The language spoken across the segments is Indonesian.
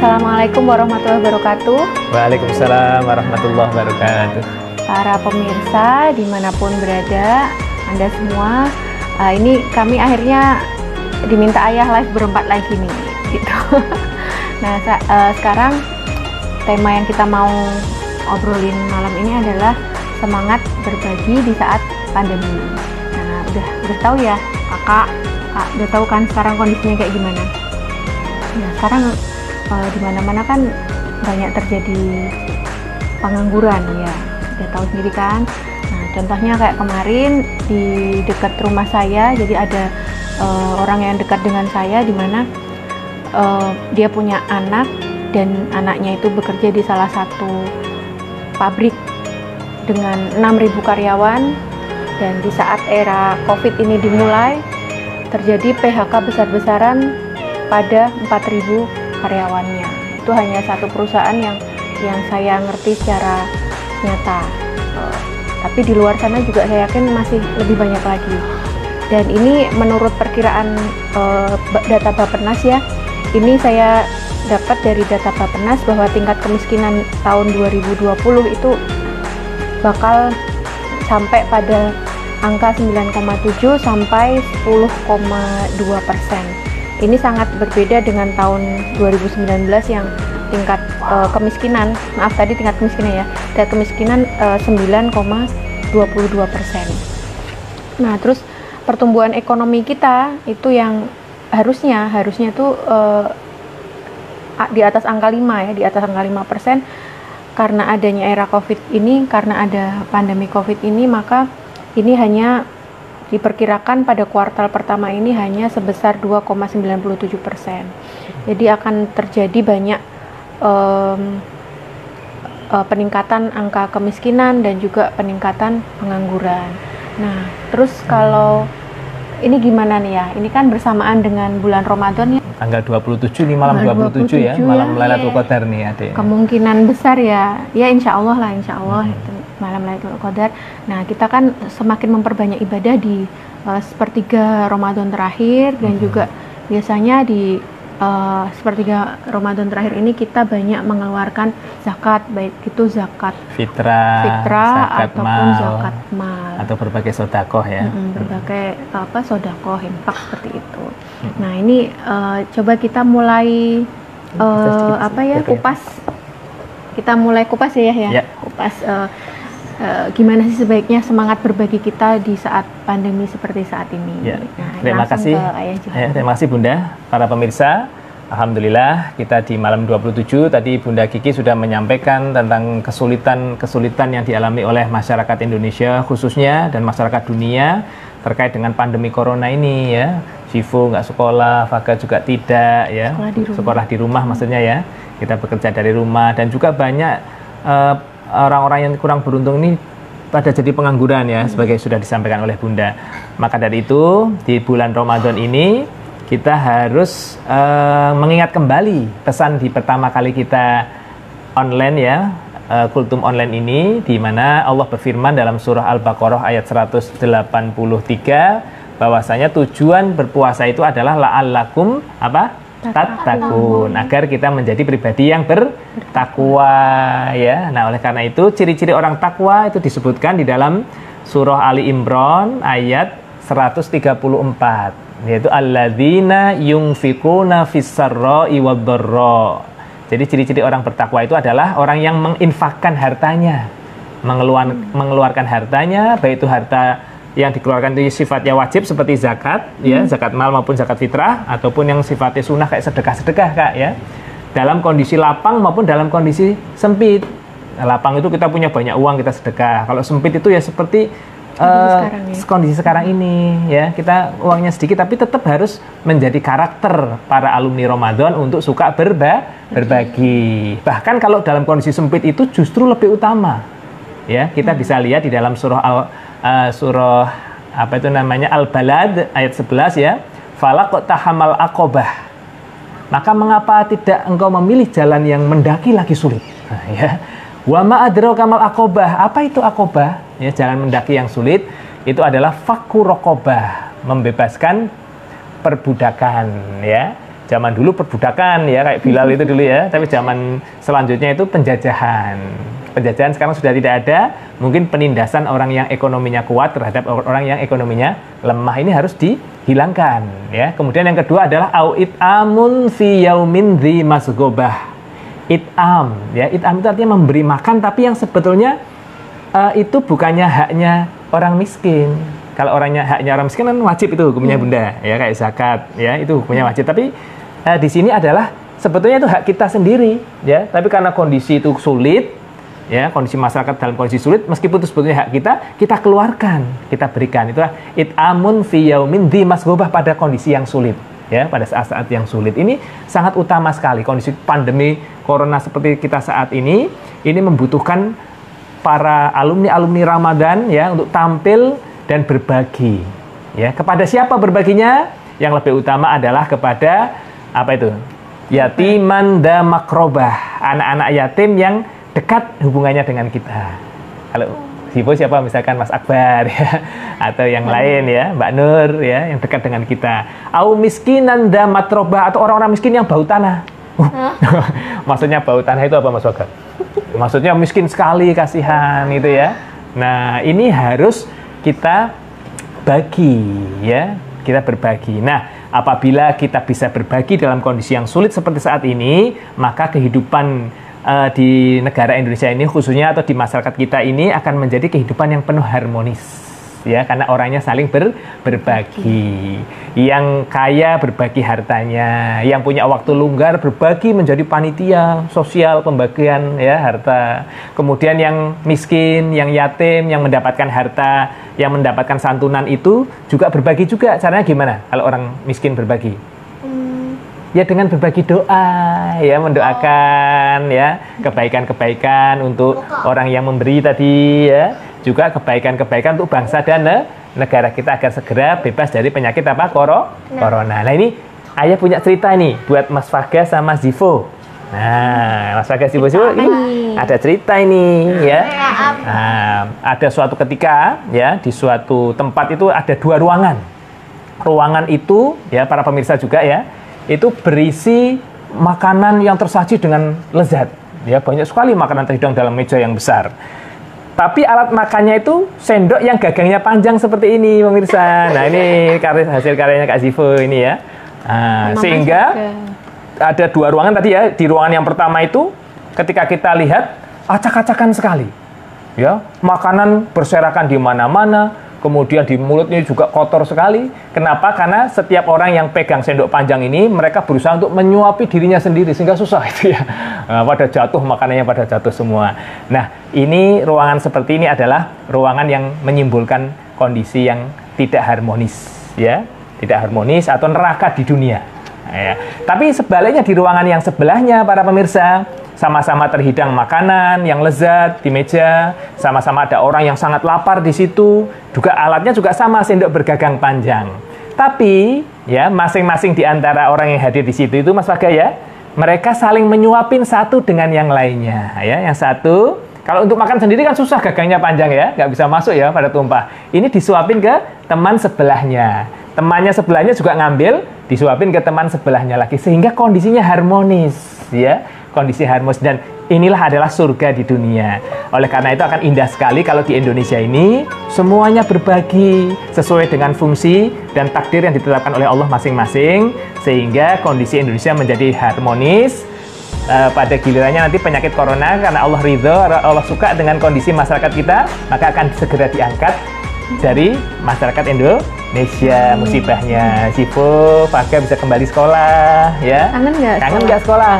Assalamualaikum warahmatullahi wabarakatuh. Waalaikumsalam warahmatullahi wabarakatuh. Para pemirsa dimanapun berada, Anda semua, ini kami akhirnya diminta ayah live berempat lagi nih, gitu. Nah, sekarang tema yang kita mau obrolin malam ini adalah semangat berbagi di saat pandemi. Nah, udah tahu ya, kakak udah tahu kan sekarang kondisinya kayak gimana? Nah, sekarang di mana-mana kan banyak terjadi pengangguran ya, udah tahu sendiri kan. Nah, contohnya kayak kemarin di dekat rumah saya, jadi ada orang yang dekat dengan saya di mana dia punya anak dan anaknya itu bekerja di salah satu pabrik dengan 6.000 karyawan, dan di saat era COVID ini dimulai terjadi PHK besar-besaran pada 4.000 karyawannya. Itu hanya satu perusahaan yang saya ngerti secara nyata. Tapi di luar sana juga saya yakin masih lebih banyak lagi. Dan ini menurut perkiraan data Bappenas ya. Ini saya dapat dari data Bappenas bahwa tingkat kemiskinan tahun 2020 itu bakal sampai pada angka 9,7 sampai 10,2%. Ini sangat berbeda dengan tahun 2019 yang tingkat kemiskinan, tingkat kemiskinan ya, tingkat kemiskinan 9,22%. Nah, terus pertumbuhan ekonomi kita itu yang harusnya tuh di atas angka 5 ya, di atas angka 5%. Karena adanya era COVID ini, karena ada pandemi COVID ini, maka ini hanya diperkirakan pada kuartal pertama ini hanya sebesar 2,97%. Jadi akan terjadi banyak peningkatan angka kemiskinan dan juga peningkatan pengangguran. Nah, terus kalau ini gimana nih ya? Ini kan bersamaan dengan bulan Ramadan ya. Tanggal 27 nih, malam 27 ya, malam Lailatul Qadar nih Adik. Kemungkinan besar ya insya Allah lah, insya Allah itu malam Lailatul Qadar. Nah, kita kan semakin memperbanyak ibadah di sepertiga Ramadan terakhir, dan juga biasanya di sepertiga Ramadan terakhir ini kita banyak mengeluarkan zakat, baik itu zakat fitrah zakat ataupun mal, zakat mal atau berbagai sodakoh ya. Berbagai sodakoh, infak seperti itu. Nah, ini coba kita mulai kupas. Kita mulai kupas ya. Kupas gimana sih sebaiknya semangat berbagi kita di saat pandemi seperti saat ini. Ya. Nah, terima kasih. Terima kasih Bunda, para pemirsa. Alhamdulillah kita di malam 27 tadi Bunda Kiki sudah menyampaikan tentang kesulitan yang dialami oleh masyarakat Indonesia khususnya dan masyarakat dunia terkait dengan pandemi corona ini ya. Shifu nggak sekolah, Faga juga tidak ya. Sekolah di rumah maksudnya ya. Kita bekerja dari rumah, dan juga banyak orang-orang yang kurang beruntung ini pada jadi pengangguran ya, sebagai sudah disampaikan oleh Bunda. Maka dari itu di bulan Ramadan ini kita harus mengingat kembali pesan di pertama kali kita online ya, kultum online ini, di mana Allah berfirman dalam surah Al-Baqarah ayat 183 bahwasanya tujuan berpuasa itu adalah la'allakum tattaqun, agar kita menjadi pribadi yang bertakwa ya. Nah, oleh karena itu ciri-ciri orang takwa itu disebutkan di dalam surah Ali Imran ayat 134, yaitu alladzina yunfikuna fis-sarra'i wad-dharra. Jadi ciri-ciri orang bertakwa itu adalah orang yang menginfakkan hartanya, mengeluarkan hartanya, baik itu harta yang dikeluarkan itu sifatnya wajib seperti zakat ya, zakat mal maupun zakat fitrah, ataupun yang sifatnya sunnah kayak sedekah Kak ya, dalam kondisi lapang maupun dalam kondisi sempit. Lapang itu kita punya banyak uang, kita sedekah. Kalau sempit itu ya seperti kondisi sekarang ini ya, kita uangnya sedikit tapi tetap harus menjadi karakter para alumni Ramadan untuk suka berbagi. Bahkan kalau dalam kondisi sempit itu justru lebih utama ya. Kita bisa lihat di dalam surah Al-Balad ayat 11 ya, falaq tahamal aqobah, maka mengapa tidak engkau memilih jalan yang mendaki lagi sulit. Nah, ya, wa ma adraka mal aqobah, apa itu aqobah ya, jalan mendaki yang sulit itu adalah fakku raqobah, membebaskan perbudakan ya. Zaman dulu perbudakan ya, kayak Bilal itu dulu ya. Tapi zaman selanjutnya itu penjajahan. Penjajahan sekarang sudah tidak ada. Mungkin penindasan orang yang ekonominya kuat terhadap orang yang ekonominya lemah, ini harus dihilangkan ya. Kemudian yang kedua adalah au it'amun fi yaumin dzi masghobah. It'am ya, it'am itu artinya memberi makan, tapi yang sebetulnya itu bukannya haknya orang miskin. Kalau haknya orang miskin kan wajib, itu hukumnya Bunda ya, kayak zakat ya, itu hukumnya wajib. Tapi di sini adalah sebetulnya itu hak kita sendiri ya, tapi karena kondisi itu sulit ya, kondisi masyarakat dalam kondisi sulit, meskipun itu sebetulnya hak kita keluarkan, kita berikan. Itulah it'amun fi yaumin dzi masghobah, pada kondisi yang sulit ya, pada saat-saat yang sulit. Ini sangat utama sekali. Kondisi pandemi corona seperti kita saat ini membutuhkan para alumni Ramadan ya untuk tampil dan berbagi ya. Kepada siapa berbaginya? Yang lebih utama adalah kepada apa itu? Yatiman da makrobah, anak-anak yatim yang dekat hubungannya dengan kita. Kalau siapa misalkan Mas Akbar ya, atau yang lain ya, Mbak Nur ya, yang dekat dengan kita. Au miskinan da matrobah, atau orang-orang miskin yang bau tanah. Maksudnya bau tanah itu apa Mas Akbar? Maksudnya miskin sekali, kasihan itu ya. Nah, ini harus kita bagi ya, kita berbagi. Nah, apabila kita bisa berbagi dalam kondisi yang sulit seperti saat ini, maka kehidupan di negara Indonesia ini khususnya, atau di masyarakat kita ini, akan menjadi kehidupan yang penuh harmonis ya, karena orangnya saling berbagi. Yang kaya berbagi hartanya, yang punya waktu longgar berbagi menjadi panitia sosial pembagian ya harta. Kemudian yang miskin, yang yatim, yang mendapatkan harta, yang mendapatkan santunan itu juga berbagi juga. Caranya gimana kalau orang miskin berbagi? Ya dengan berbagi doa ya, mendoakan ya kebaikan-kebaikan untuk orang yang memberi tadi ya, juga kebaikan-kebaikan untuk bangsa dan negara kita agar segera bebas dari penyakit apa? Corona. Nah, ini ayah punya cerita nih buat Mas Faga sama Zivo. Nah, Mas Faga Zivo ini ada cerita ini ya. Nah, ada suatu ketika ya, di suatu tempat itu ada 2 ruangan. Ruangan itu ya, para pemirsa juga ya, itu berisi makanan yang tersaji dengan lezat ya, banyak sekali makanan terhidang dalam meja yang besar. Tapi alat makannya itu sendok yang gagangnya panjang seperti ini pemirsa. Nah, ini hasil karyanya Kak Zivo ini ya. Nah, sehingga ada 2 ruangan tadi ya. Di ruangan yang pertama itu ketika kita lihat acak-acakan sekali ya, makanan berserakan di mana-mana. Kemudian di mulutnya juga kotor sekali. Kenapa? Karena setiap orang yang pegang sendok panjang ini, mereka berusaha untuk menyuapi dirinya sendiri, sehingga susah itu ya. Pada jatuh, makanannya pada jatuh semua. Nah, ini ruangan seperti ini adalah ruangan yang menyimbolkan kondisi yang tidak harmonis, ya, tidak harmonis atau neraka di dunia. Ya. Tapi sebaliknya di ruangan yang sebelahnya, para pemirsa, sama-sama terhidang makanan yang lezat di meja, sama-sama ada orang yang sangat lapar di situ, juga alatnya juga sama, sendok bergagang panjang. Tapi ya, masing-masing di antara orang yang hadir di situ itu Mas Faga ya, mereka saling menyuapin satu dengan yang lainnya ya. Yang satu, kalau untuk makan sendiri kan susah, gagangnya panjang ya, nggak bisa masuk ya pada tumpah. Ini disuapin ke teman sebelahnya. Temannya sebelahnya juga ngambil, disuapin ke teman sebelahnya lagi, sehingga kondisinya harmonis ya. Kondisi harmonis, dan inilah adalah surga di dunia. Oleh karena itu akan indah sekali kalau di Indonesia ini semuanya berbagi sesuai dengan fungsi dan takdir yang ditetapkan oleh Allah masing-masing, sehingga kondisi Indonesia menjadi harmonis. Pada gilirannya nanti penyakit corona, karena Allah ridho, Allah suka dengan kondisi masyarakat kita, maka akan segera diangkat dari masyarakat Indonesia musibahnya. Zivo, Faga bisa kembali sekolah ya. Kangen nggak sekolah?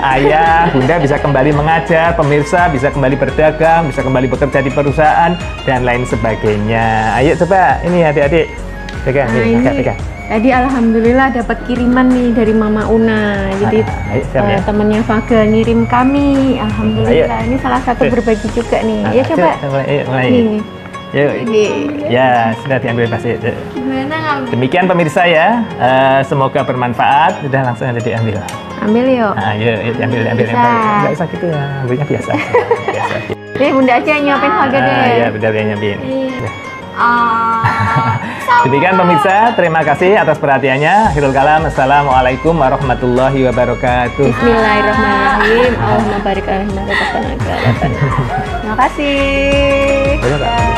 Ayah, bunda bisa kembali mengajar, pemirsa bisa kembali berdagang, bisa kembali bekerja di perusahaan, dan lain sebagainya. Ayo coba, ini adik-adik, pegang, pegang. Tadi alhamdulillah dapat kiriman nih dari Mama Una. Jadi temannya Faga ngirim kami, alhamdulillah. Ayo. Ini salah satu berbagi juga nih. Ayo coba. Mulai. Ini. Ya, sudah diambil kasih. Gimana ngambil? Demikian pemirsa ya, semoga bermanfaat. Sudah langsung aja diambil. Ambil yuk. Yuk diambil. Nggak usah gitu ya, ambilnya biasa. Bunda aja yang nyuapin Faga deh. Iya, benar yang nyuapin. Demikian pemirsa, terima kasih atas perhatiannya. Akhirul kalam, assalamualaikum warahmatullahi wabarakatuh. Bismillahirrahmanirrahim. Allahumma barik alaihi wa sallam. Terima kasih.